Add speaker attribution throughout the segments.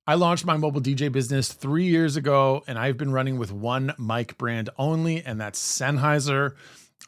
Speaker 1: I launched my mobile DJ business 3 years ago, and I've been running with one mic brand only, and that's Sennheiser.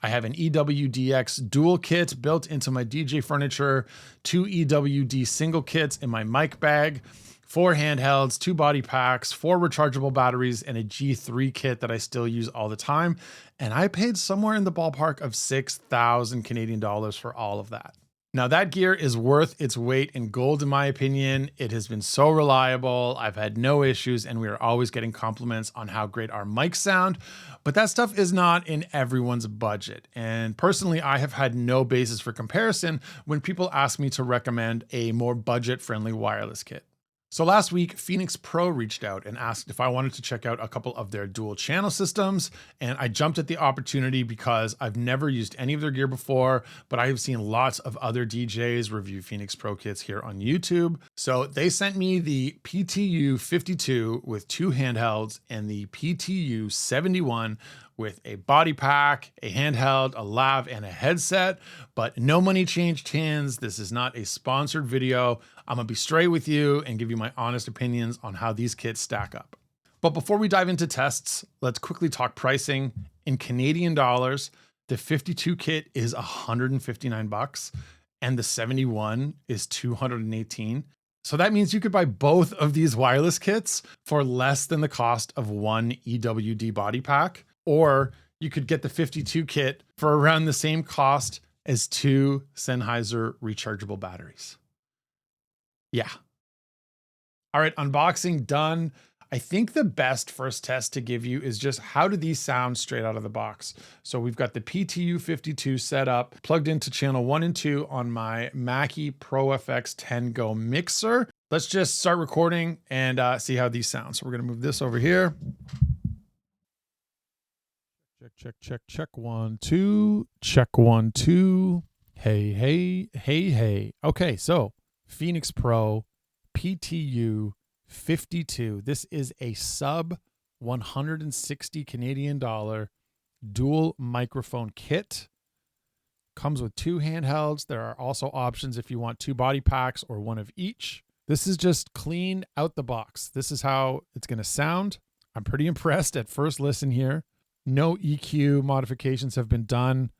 Speaker 1: I have an EW-DX dual kit built into my DJ furniture, 2 EW-D single kits in my mic bag, 4 handhelds, 2 body packs, 4 rechargeable batteries, and a G3 kit that I still use all the time. And I paid somewhere in the ballpark of 6,000 Canadian dollars for all of that. Now that gear is worth its weight in gold, in my opinion. It has been so reliable. I've had no issues, and we are always getting compliments on how great our mics sound. But that stuff is not in everyone's budget. And personally, I have had no basis for comparison when people ask me to recommend a more budget-friendly wireless kit. So last week, Phenyx Pro reached out and asked if I wanted to check out a couple of their dual channel systems. And I jumped at the opportunity because I've never used any of their gear before, but I have seen lots of other DJs review Phenyx Pro kits here on YouTube. So they sent me the PTU-52 with 2 handhelds and the PTU-71 with a body pack, a handheld, a lav, and a headset, but no money changed hands. This is not a sponsored video. I'm gonna be straight with you and give you my honest opinions on how these kits stack up. But before we dive into tests, let's quickly talk pricing. In Canadian dollars, the 52 kit is 159 bucks and the 71 is 218. So that means you could buy both of these wireless kits for less than the cost of one EW-D body pack. Or you could get the 52 kit for around the same cost as 2 Sennheiser rechargeable batteries. Yeah. All right, unboxing done. I think the best first test to give you is just how do these sound straight out of the box. So we've got the PTU-52 set up, plugged into channel 1 and 2 on my Mackie Pro FX 10 Go mixer. Let's just start recording and see how these sound. So we're gonna move this over here. Check 1 2. Check 1 2. Hey. Okay, so Phenyx Pro PTU-52. This is a sub 160 Canadian dollar dual microphone kit. Comes with 2 handhelds. There are also options if you want 2 body packs or 1 of each. This is just clean out the box. This is how it's going to sound. I'm pretty impressed at first listen here. No EQ modifications have been done.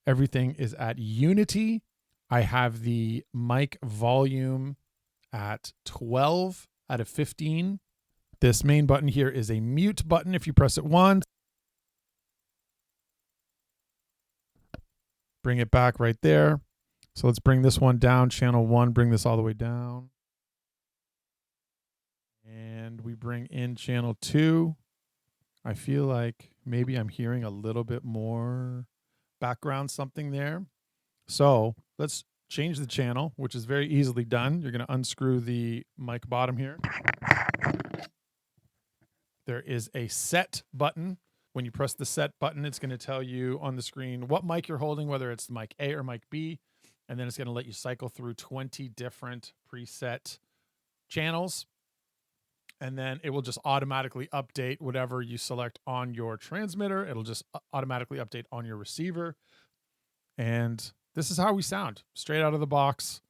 Speaker 1: Everything is at Unity. I have the mic volume at 12 out of 15. This main button here is a mute button. If you press it once, bring it back right there. So let's bring this one down. Channel 1, bring this all the way down. And we bring in channel 2. I feel like maybe I'm hearing a little bit more background something there. So let's change the channel, which is very easily done. You're going to unscrew the mic bottom here. There is a set button. When you press the set button, it's going to tell you on the screen what mic you're holding, whether it's mic A or mic B. And then it's going to let you cycle through 20 different preset channels. And then it will just automatically update whatever you select on your transmitter. It'll just automatically update on your receiver. And this is how we sound straight out of the box.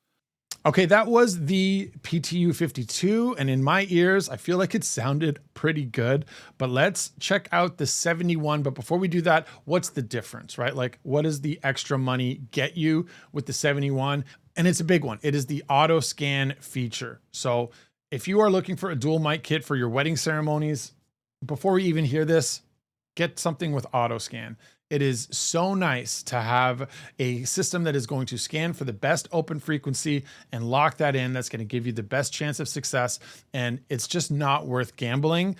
Speaker 1: Okay, that was the PTU-52. And in my ears, I feel like it sounded pretty good. But let's check out the 71. But before we do that, what's the difference, right? Like, what does the extra money get you with the 71? And it's a big one. It is the auto scan feature. So if you are looking for a dual mic kit for your wedding ceremonies, before we even hear this, get something with auto scan. It is so nice to have a system that is going to scan for the best open frequency and lock that in. That's going to give you the best chance of success. And it's just not worth gambling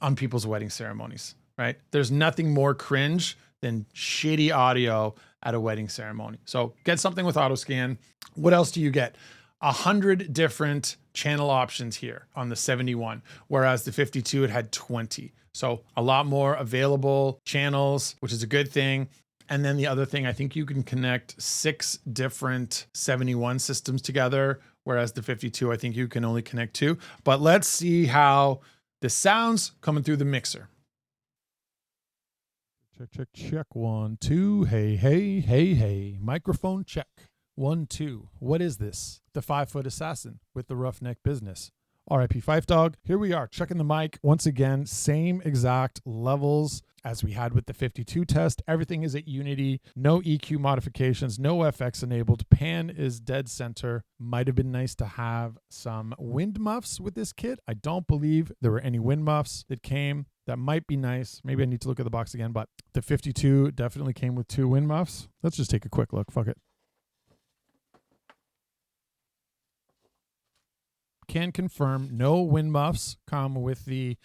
Speaker 1: on people's wedding ceremonies, right? There's nothing more cringe than shitty audio at a wedding ceremony. So get something with auto scan. What else do you get? 100 different channel options here on the 71, whereas the 52, it had 20. So a lot more available channels, which is a good thing. And then the other thing, I think you can connect 6 different 71 systems together, whereas the 52, I think you can only connect 2. But let's see how this sounds coming through the mixer. Check 1 2. Hey. Microphone check. 1 2. What is this? The 5-foot assassin with the roughneck business. RIP Fife Dog. Here we are checking the mic once again, same exact levels as we had with the 52 test. Everything is at unity, no EQ modifications, no FX enabled. Pan is dead center. Might have been nice to have some wind muffs with this kit. I don't believe there were any wind muffs that came. That might be nice. Maybe I need to look at the box again, but the 52 definitely came with 2 wind muffs. Let's just take a quick look. Fuck it. Can confirm no wind muffs come with the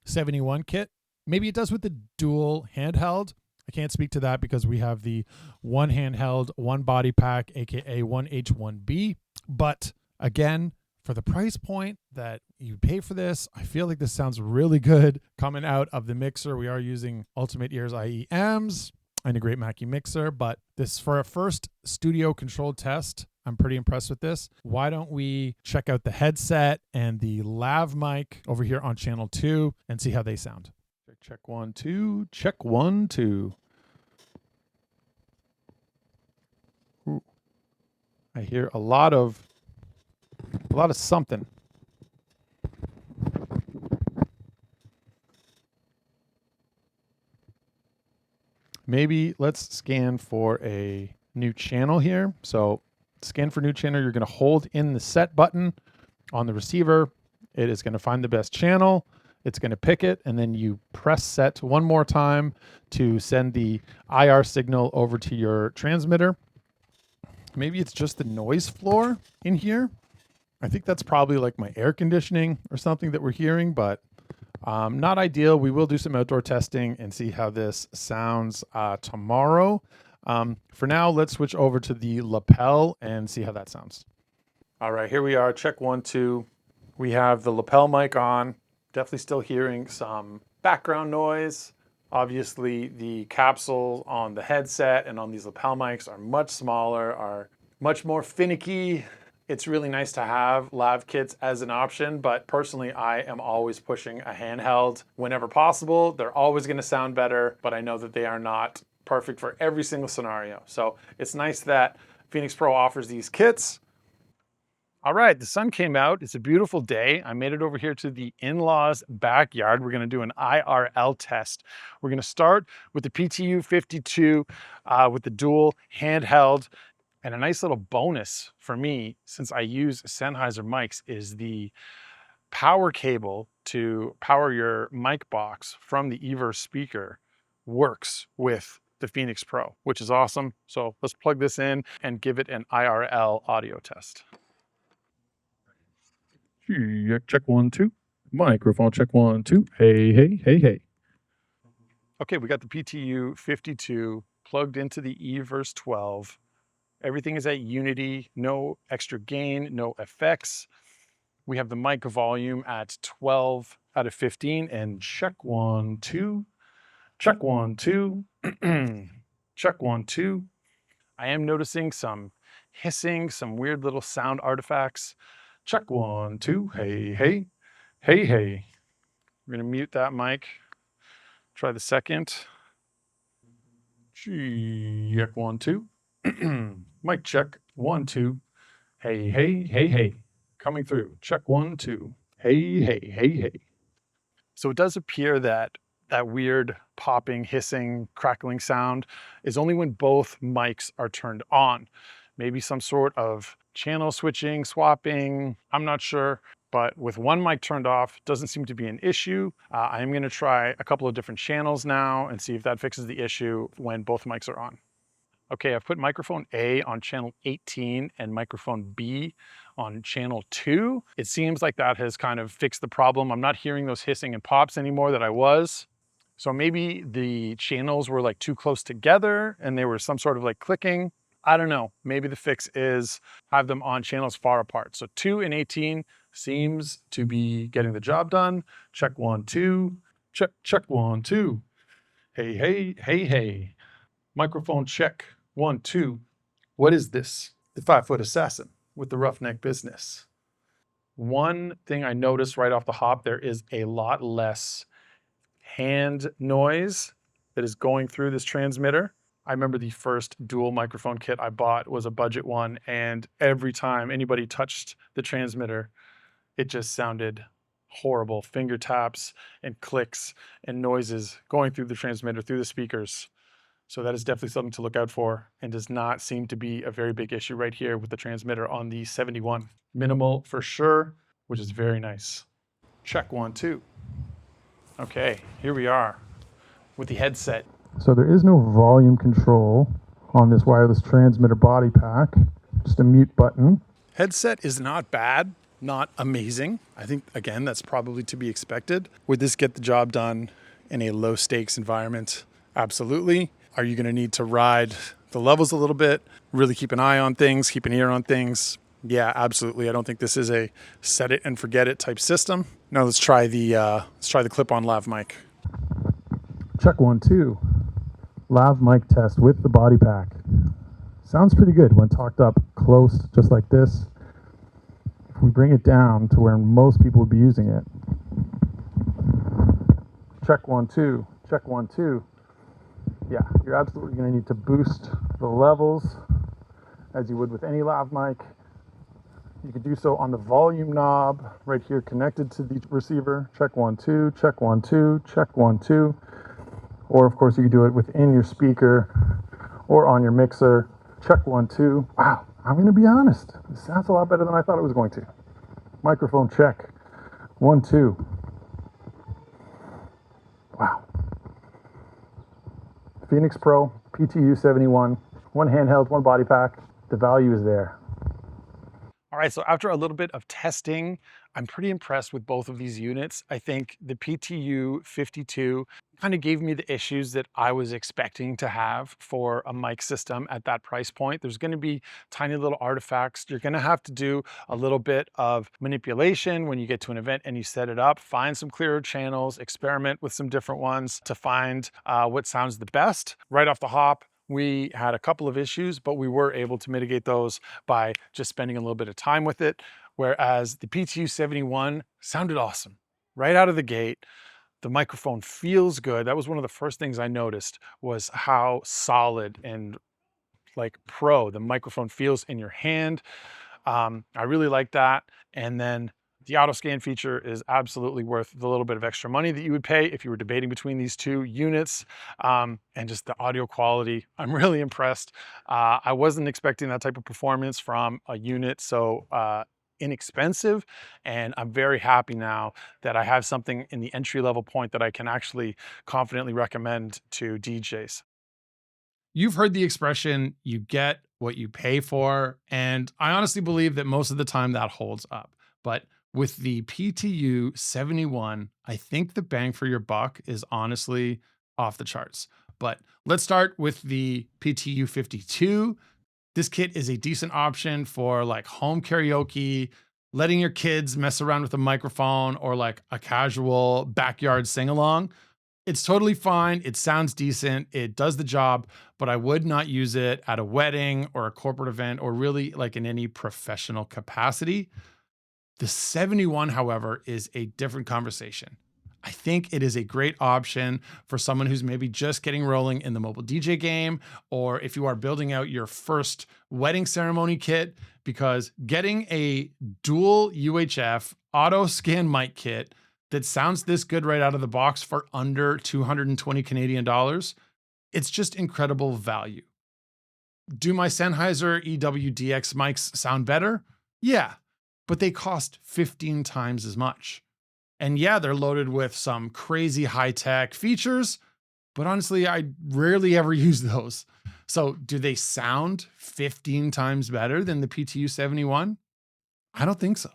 Speaker 1: 71 kit. Maybe it does with the dual handheld. I can't speak to that because we have the one handheld, one body pack, aka 1H1B. But again, for the price point that you pay for this, I feel like this sounds really good coming out of the mixer. We are using Ultimate Ears IEMs and a great Mackie mixer, but this for a first studio controlled test, I'm pretty impressed with this. Why don't we check out the headset and the lav mic over here on channel 2 and see how they sound. Check 1 2, check 1 2. Ooh. I hear a lot of something. Maybe let's scan for a new channel here. So scan for new channel, you're going to hold in the set button on the receiver. It is going to find the best channel. It's going to pick it, and then you press set one more time to send the IR signal over to your transmitter. Maybe it's just the noise floor in here. I think that's probably like my air conditioning or something that we're hearing, but not ideal. We will do some outdoor testing and see how this sounds tomorrow. For now, let's switch over to the lapel and see how that sounds. All right, here we are. Check 1 2. We have the lapel mic on. Definitely still hearing some background noise. Obviously, the capsules on the headset and on these lapel mics are much smaller, are much more finicky. It's really nice to have lav kits as an option, but personally, I am always pushing a handheld whenever possible. They're always going to sound better, but I know that they are not perfect for every single scenario. So it's nice that Phenyx Pro offers these kits. All right, the sun came out. It's a beautiful day. I made it over here to the in-laws backyard. We're going to do an IRL test. We're going to start with the PTU-52 with the dual handheld. And a nice little bonus for me, since I use Sennheiser mics, is the power cable to power your mic box from the Everse speaker works with the Phenyx Pro, which is awesome. So let's plug this in and give it an IRL audio test. Check 1 2. Microphone check 1 2. Hey, hey, hey, hey. Okay, we got the PTU-52 plugged into the Everse 12. Everything is at unity, no extra gain, no effects. We have the mic volume at 12 out of 15 and check 1 2. Check 1 2. Check 1 2. I am noticing some hissing, some weird little sound artifacts. Check 1 2. Hey, hey, hey, hey. We're gonna mute that mic. Try the second. Check 1 2. Mic check 1 2. Hey, hey, hey, hey. Coming through. Check 1 2. Hey, hey, hey, hey. So it does appear that that weird popping, hissing, crackling sound is only when both mics are turned on. Maybe some sort of channel switching, swapping, I'm not sure. But with one mic turned off, doesn't seem to be an issue. I am gonna try a couple of different channels now and see if that fixes the issue when both mics are on. Okay, I've put microphone A on channel 18 and microphone B on channel 2. It seems like that has kind of fixed the problem. I'm not hearing those hissing and pops anymore that I was. So maybe the channels were like too close together and they were some sort of like clicking. I don't know. Maybe the fix is have them on channels far apart. So 2 and 18 seems to be getting the job done. Check 1 2. Check 1 2. Hey, hey, hey, hey. Microphone check 1 2. What is this? The 5-foot assassin with the roughneck business. One thing I noticed right off the hop, there is a lot less hand noise that is going through this transmitter. I remember the first dual microphone kit I bought was a budget one, and every time anybody touched the transmitter, it just sounded horrible. Finger taps and clicks and noises going through the transmitter, through the speakers. So that is definitely something to look out for, and does not seem to be a very big issue right here with the transmitter on the 71. Minimal for sure, which is very nice. Check 1, 2. Okay, here we are with the headset.
Speaker 2: So there is no volume control on this wireless transmitter body pack, just a mute button.
Speaker 1: Headset is not bad, not amazing. I think, again, that's probably to be expected. Would this get the job done in a low stakes environment? Absolutely. Are you gonna need to ride the levels a little bit, really keep an eye on things, keep an ear on things? Yeah, absolutely. I don't think this is a set it and forget it type system. Now let's try the clip-on lav mic.
Speaker 2: Check 1, 2. Lav mic test with the body pack. Sounds pretty good when talked up close, just like this. If we bring it down to where most people would be using it. Check 1, 2. Check 1, 2. Yeah, you're absolutely going to need to boost the levels as you would with any lav mic. You could do so on the volume knob right here connected to the receiver. Check 1, 2, check 1, 2, check 1, 2. Or of course you could do it within your speaker or on your mixer. Check 1, 2. Wow, I'm going to be honest. It sounds a lot better than I thought it was going to. Microphone check. 1, 2. Wow. Phenyx Pro PTU-71, one handheld, one body pack. The value is there.
Speaker 1: All right, so after a little bit of testing, I'm pretty impressed with both of these units. I think the PTU-52 kind of gave me the issues that I was expecting to have for a mic system at that price point. There's going to be tiny little artifacts. You're going to have to do a little bit of manipulation when you get to an event and you set it up. Find some clearer channels, experiment with some different ones to find what sounds the best. Right off the hop, we had a couple of issues, but we were able to mitigate those by just spending a little bit of time with it. Whereas the PTU-71 sounded awesome right out of the gate. The microphone feels good. That was one of the first things I noticed, was how solid and like pro the microphone feels in your hand. I really like that. And then the auto scan feature is absolutely worth the little bit of extra money that you would pay if you were debating between these two units. And just the audio quality, I'm really impressed. I wasn't expecting that type of performance from a unit so inexpensive, and I'm very happy now that I have something in the entry-level point that I can actually confidently recommend to DJs. You've heard the expression, you get what you pay for, and I honestly believe that most of the time that holds up. But with the PTU-71, I think the bang for your buck is honestly off the charts. But let's start with the PTU-52. This kit is a decent option for like home karaoke, letting your kids mess around with a microphone, or like a casual backyard sing-along. It's totally fine. It sounds decent. It does the job, but I would not use it at a wedding or a corporate event, or really like in any professional capacity. The 71, however, is a different conversation. I think it is a great option for someone who's maybe just getting rolling in the mobile DJ game, or if you are building out your first wedding ceremony kit, because getting a dual UHF auto scan mic kit that sounds this good right out of the box for under 220 Canadian dollars, it's just incredible value. Do my Sennheiser EW-DX mics sound better? Yeah, but they cost 15 times as much. And yeah, they're loaded with some crazy high-tech features, but honestly, I rarely ever use those. So do they sound 15 times better than the PTU-71? I don't think so.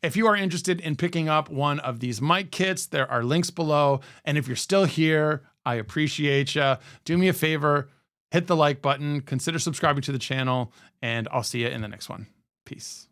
Speaker 1: If you are interested in picking up one of these mic kits, there are links below. And if you're still here, I appreciate you. Do me a favor, hit the like button, consider subscribing to the channel, and I'll see you in the next one. Peace.